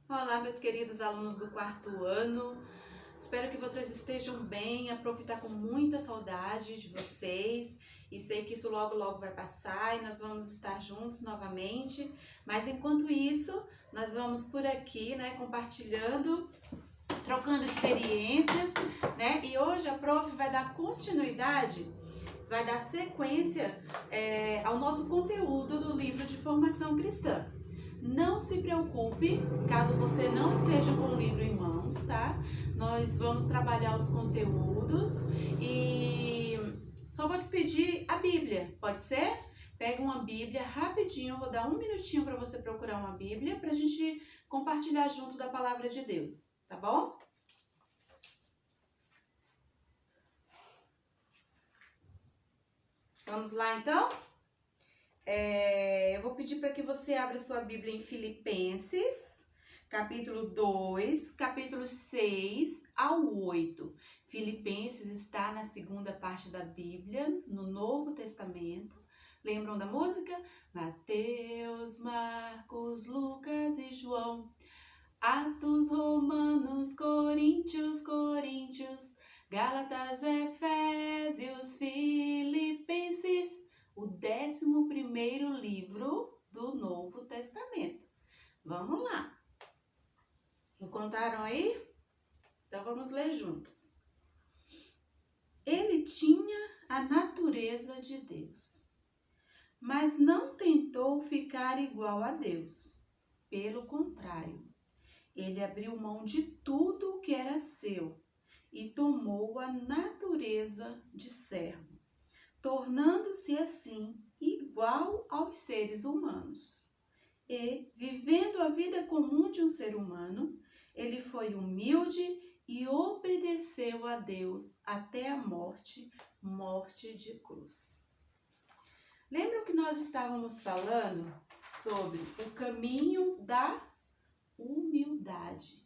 Olá, meus queridos alunos do quarto ano. Espero que vocês estejam bem. A prof está com muita saudade de vocês e sei que isso logo vai passar e nós vamos estar juntos novamente. Mas enquanto isso, nós vamos por aqui, compartilhando, trocando experiências, E hoje a prof vai dar continuidade, vai dar sequência ao nosso conteúdo do livro de formação cristã. Não se preocupe, caso você não esteja com o livro em mãos, tá? Nós vamos trabalhar os conteúdos e só vou te pedir a Bíblia, pode ser? Pega uma Bíblia rapidinho, vou dar um minutinho para você procurar uma Bíblia para a gente compartilhar junto da palavra de Deus, tá bom? Vamos lá então? Eu vou pedir para que você abra sua Bíblia em Filipenses, capítulo 2, capítulos 6 ao 8. Filipenses está na segunda parte da Bíblia, no Novo Testamento. Lembram da música? Mateus, Marcos, Lucas e João. Atos, Romanos, Coríntios, Gálatas, Efésios, Filipenses. O 11º livro do Novo Testamento. Vamos lá. Encontraram aí? Então vamos ler juntos. Ele tinha a natureza de Deus, mas não tentou ficar igual a Deus. Pelo contrário, ele abriu mão de tudo o que era seu e tomou a natureza de servo, tornando-se assim igual aos seres humanos. E, vivendo a vida comum de um ser humano, ele foi humilde e obedeceu a Deus até a morte de cruz. Lembram que nós estávamos falando sobre o caminho da humildade,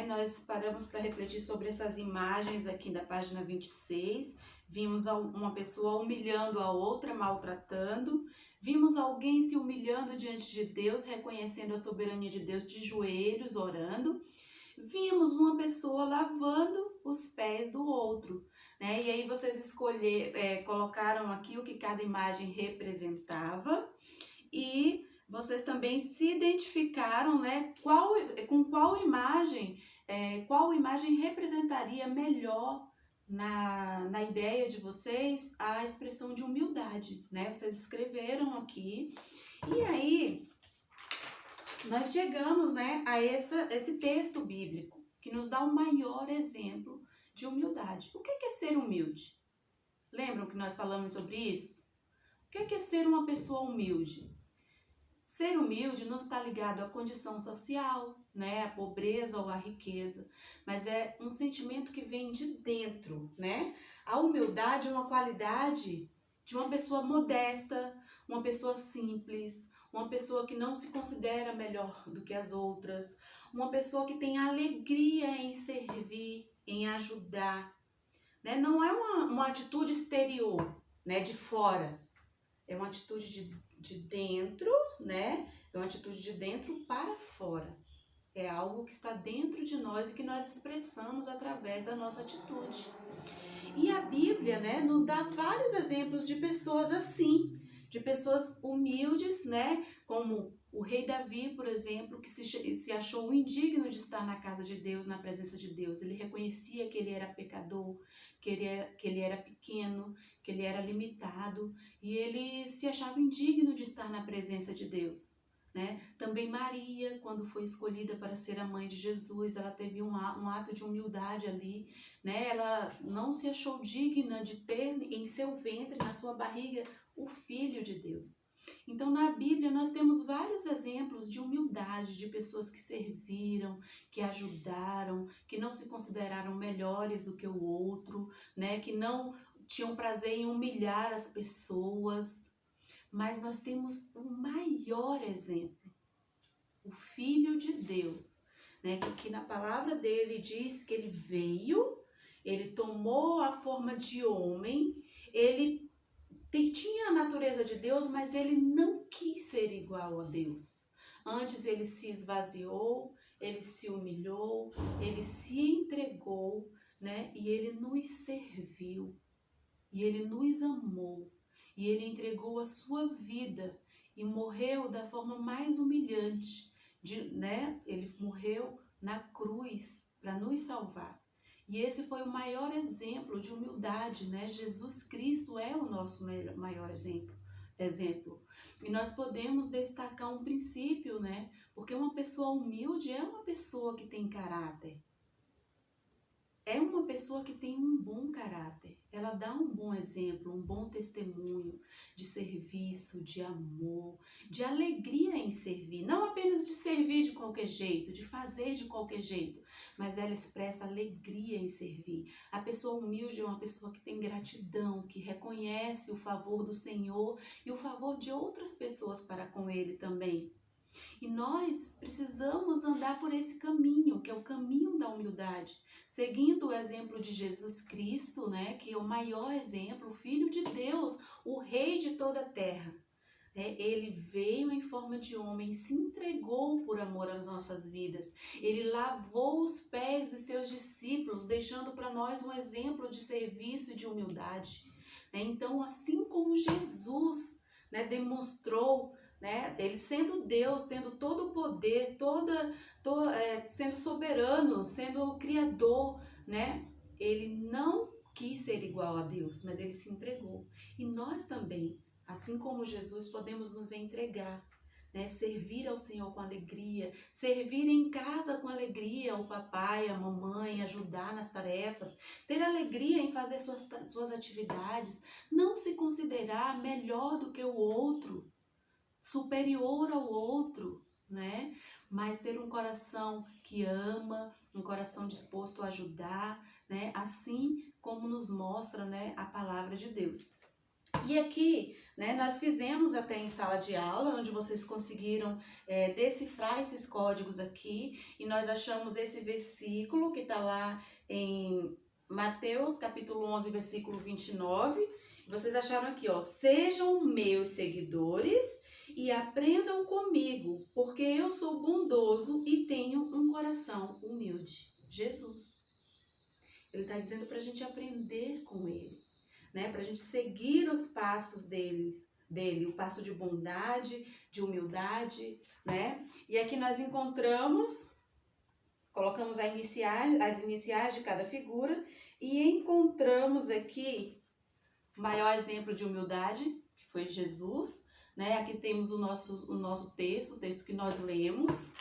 Nós paramos para refletir sobre essas imagens aqui da página 26, vimos uma pessoa humilhando a outra, maltratando, vimos alguém se humilhando diante de Deus, reconhecendo a soberania de Deus de joelhos, orando, vimos uma pessoa lavando os pés do outro, E aí vocês colocaram aqui o que cada imagem representava e vocês também se identificaram, com qual imagem representaria melhor na ideia de vocês a expressão de humildade, Vocês escreveram aqui. E aí, nós chegamos, a esse texto bíblico que nos dá o maior exemplo de humildade. O que é ser humilde? Lembram que nós falamos sobre isso? O que é ser uma pessoa humilde? Ser humilde não está ligado à condição social, à pobreza ou à riqueza, mas é um sentimento que vem de dentro, A humildade é uma qualidade de uma pessoa modesta, uma pessoa simples, uma pessoa que não se considera melhor do que as outras, uma pessoa que tem alegria em servir, em ajudar, Não é uma atitude exterior, de fora, é uma atitude de dentro, É uma atitude de dentro para fora. É algo que está dentro de nós e que nós expressamos através da nossa atitude. E a Bíblia, nos dá vários exemplos de pessoas assim, de pessoas humildes, Como o rei Davi, por exemplo, que se achou indigno de estar na casa de Deus, na presença de Deus. Ele reconhecia que ele era pecador, que ele era pequeno, que ele era limitado, e ele se achava indigno de estar na presença de Deus. Também Maria, quando foi escolhida para ser a mãe de Jesus, ela teve um ato de humildade ali, Ela não se achou digna de ter em seu ventre, na sua barriga, o Filho de Deus. Então, na Bíblia, nós temos vários exemplos de humildade, de pessoas que serviram, que ajudaram, que não se consideraram melhores do que o outro, Que não tinham prazer em humilhar as pessoas. Mas nós temos o maior exemplo, o Filho de Deus, que na palavra dele diz que ele veio, ele tomou a forma de homem, ele tinha a natureza de Deus, mas ele não quis ser igual a Deus. Antes ele se esvaziou, ele se humilhou, ele se entregou, né? E ele nos serviu, e ele nos amou, e ele entregou a sua vida e morreu da forma mais humilhante, né? Ele morreu na cruz para nos salvar. E esse foi o maior exemplo de humildade, né? Jesus Cristo é o nosso maior exemplo. E nós podemos destacar um princípio, né? Porque uma pessoa humilde é uma pessoa que tem caráter. É uma pessoa que tem um bom caráter. Ela dá um bom exemplo, um bom testemunho de serviço, de amor, de alegria em servir. Não apenas de servir de qualquer jeito, de fazer de qualquer jeito, mas ela expressa alegria em servir. A pessoa humilde é uma pessoa que tem gratidão, que reconhece o favor do Senhor e o favor de outras pessoas para com ele também. E nós precisamos andar por esse caminho, que é o caminho da humildade, seguindo o exemplo de Jesus Cristo, né, que é o maior exemplo, o Filho de Deus, o Rei de toda a terra. Ele veio em forma de homem, se entregou por amor às nossas vidas. Ele lavou os pés dos seus discípulos, deixando para nós um exemplo de serviço e de humildade. Então, assim como Jesus, né, demonstrou, né, ele sendo Deus, tendo todo o poder, sendo soberano, sendo criador, né, ele não quis ser igual a Deus, mas ele se entregou. E nós também, assim como Jesus, podemos nos entregar, né, servir ao Senhor com alegria, servir em casa com alegria, o papai, a mamãe, ajudar nas tarefas, ter alegria em fazer suas atividades, não se considerar melhor do que o outro, superior ao outro, né? Mas ter um coração que ama, um coração disposto a ajudar, né? Assim como nos mostra, né, a palavra de Deus. E aqui, né, nós fizemos até em sala de aula, onde vocês conseguiram decifrar esses códigos aqui, e nós achamos esse versículo que está lá em Mateus, capítulo 11, versículo 29. Vocês acharam aqui, ó, sejam meus seguidores e aprendam comigo, porque eu sou bondoso e tenho um coração humilde. Jesus. Ele está dizendo para a gente aprender com ele, né? Para a gente seguir os passos dele, o passo de bondade, de humildade, né? E aqui nós colocamos as iniciais de cada figura e encontramos aqui o maior exemplo de humildade, que foi Jesus, né? Aqui temos o nosso texto, o texto que nós lemos.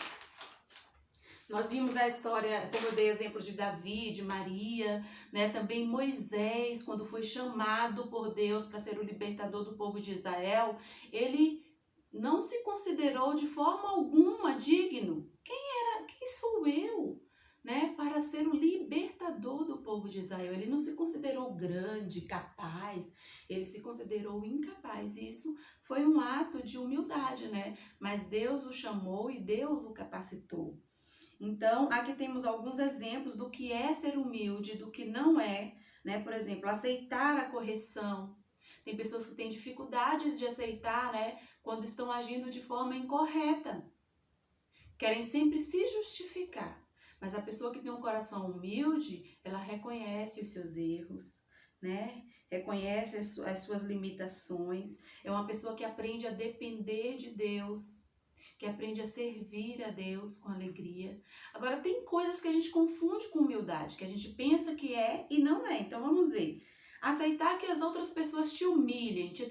Nós vimos a história, como eu dei exemplos de Davi, de Maria, né? Também Moisés, quando foi chamado por Deus para ser o libertador do povo de Israel, ele não se considerou de forma alguma digno. Quem sou eu, né, para ser o libertador do povo de Israel? Ele não se considerou grande, capaz, ele se considerou incapaz. E isso foi um ato de humildade, né? Mas Deus o chamou e Deus o capacitou. Então, aqui temos alguns exemplos do que é ser humilde, do que não é, né? Por exemplo, aceitar a correção. Tem pessoas que têm dificuldades de aceitar, né, quando estão agindo de forma incorreta. Querem sempre se justificar. Mas a pessoa que tem um coração humilde, ela reconhece os seus erros, né? Reconhece as suas limitações. É uma pessoa que aprende a depender de Deus, que aprende a servir a Deus com alegria. Agora, tem coisas que a gente confunde com humildade, que a gente pensa que é e não é. Então, vamos ver. Aceitar que as outras pessoas te humilhem, te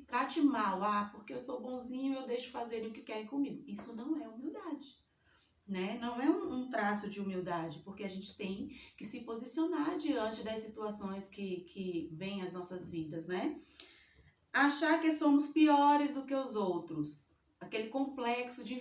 trate mal. Ah, porque eu sou bonzinho, eu deixo fazerem o que querem comigo. Isso não é humildade, né? Não é um traço de humildade, porque a gente tem que se posicionar diante das situações que vêm às nossas vidas, né? Achar que somos piores do que os outros. Aquele complexo de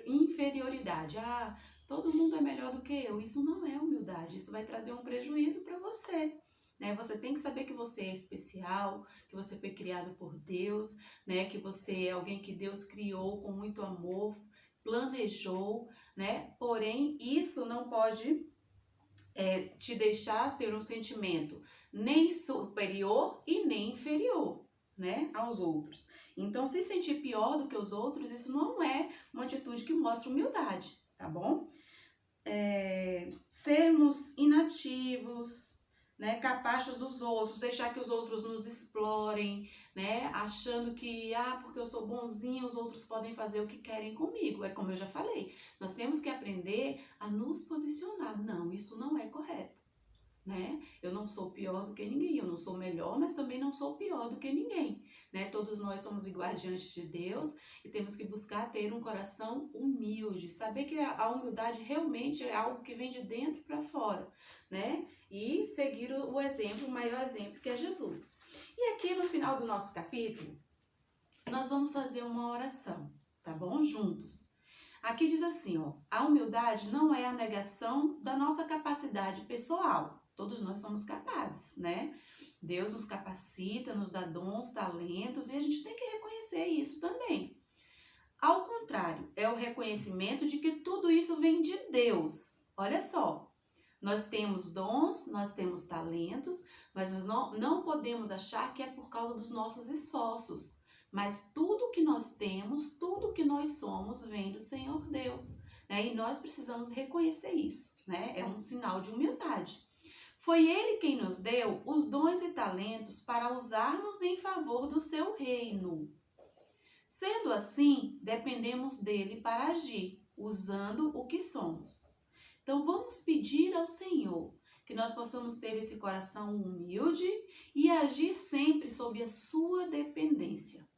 inferioridade. Ah, todo mundo é melhor do que eu. Isso não é humildade. Isso vai trazer um prejuízo para você, né? Você tem que saber que você é especial, que você foi criado por Deus, né? Que você é alguém que Deus criou com muito amor, planejou, né? Porém, isso não pode te deixar ter um sentimento nem superior e nem inferior, né, aos outros. Então, se sentir pior do que os outros, isso não é uma atitude que mostra humildade, tá bom? sermos inativos, né, capazes dos outros, deixar que os outros nos explorem, né, achando que, porque eu sou bonzinho, os outros podem fazer o que querem comigo. É como eu já falei, nós temos que aprender a nos posicionar. Não, isso não é correto, né? Eu não sou pior do que ninguém, eu não sou melhor, mas também não sou pior do que ninguém, né? Todos nós somos iguais diante de Deus e temos que buscar ter um coração humilde, saber que a humildade realmente é algo que vem de dentro para fora, né? E seguir o exemplo, o maior exemplo, que é Jesus. E aqui no final do nosso capítulo, nós vamos fazer uma oração, tá bom? Juntos. Aqui diz assim, ó, a humildade não é a negação da nossa capacidade pessoal. Todos nós somos capazes, né? Deus nos capacita, nos dá dons, talentos, e a gente tem que reconhecer isso também. Ao contrário, é o reconhecimento de que tudo isso vem de Deus. Olha só, nós temos dons, nós temos talentos, mas nós não podemos achar que é por causa dos nossos esforços. Mas tudo que nós temos, tudo que nós somos, vem do Senhor Deus, né? E nós precisamos reconhecer isso, né? É um sinal de humildade. Foi Ele quem nos deu os dons e talentos para usarmos em favor do seu reino. Sendo assim, dependemos dele para agir, usando o que somos. Então, vamos pedir ao Senhor que nós possamos ter esse coração humilde e agir sempre sob a sua dependência.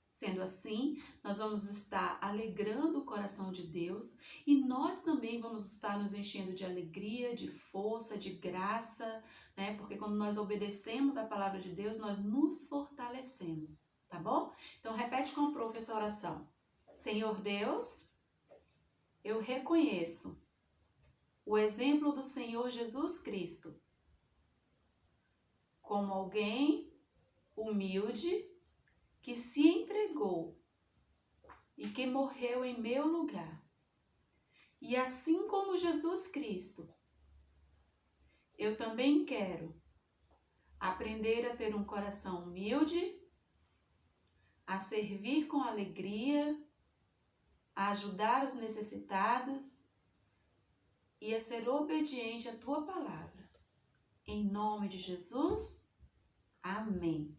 Sendo assim, nós vamos estar alegrando o coração de Deus e nós também vamos estar nos enchendo de alegria, de força, de graça, né? Porque quando nós obedecemos a palavra de Deus, nós nos fortalecemos, tá bom? Então, repete com a prof essa oração. Senhor Deus, eu reconheço o exemplo do Senhor Jesus Cristo como alguém humilde que se entregou e que morreu em meu lugar. E assim como Jesus Cristo, eu também quero aprender a ter um coração humilde, a servir com alegria, a ajudar os necessitados e a ser obediente à tua palavra. Em nome de Jesus, amém.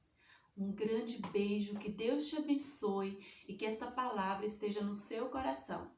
Um grande beijo, que Deus te abençoe e que esta palavra esteja no seu coração.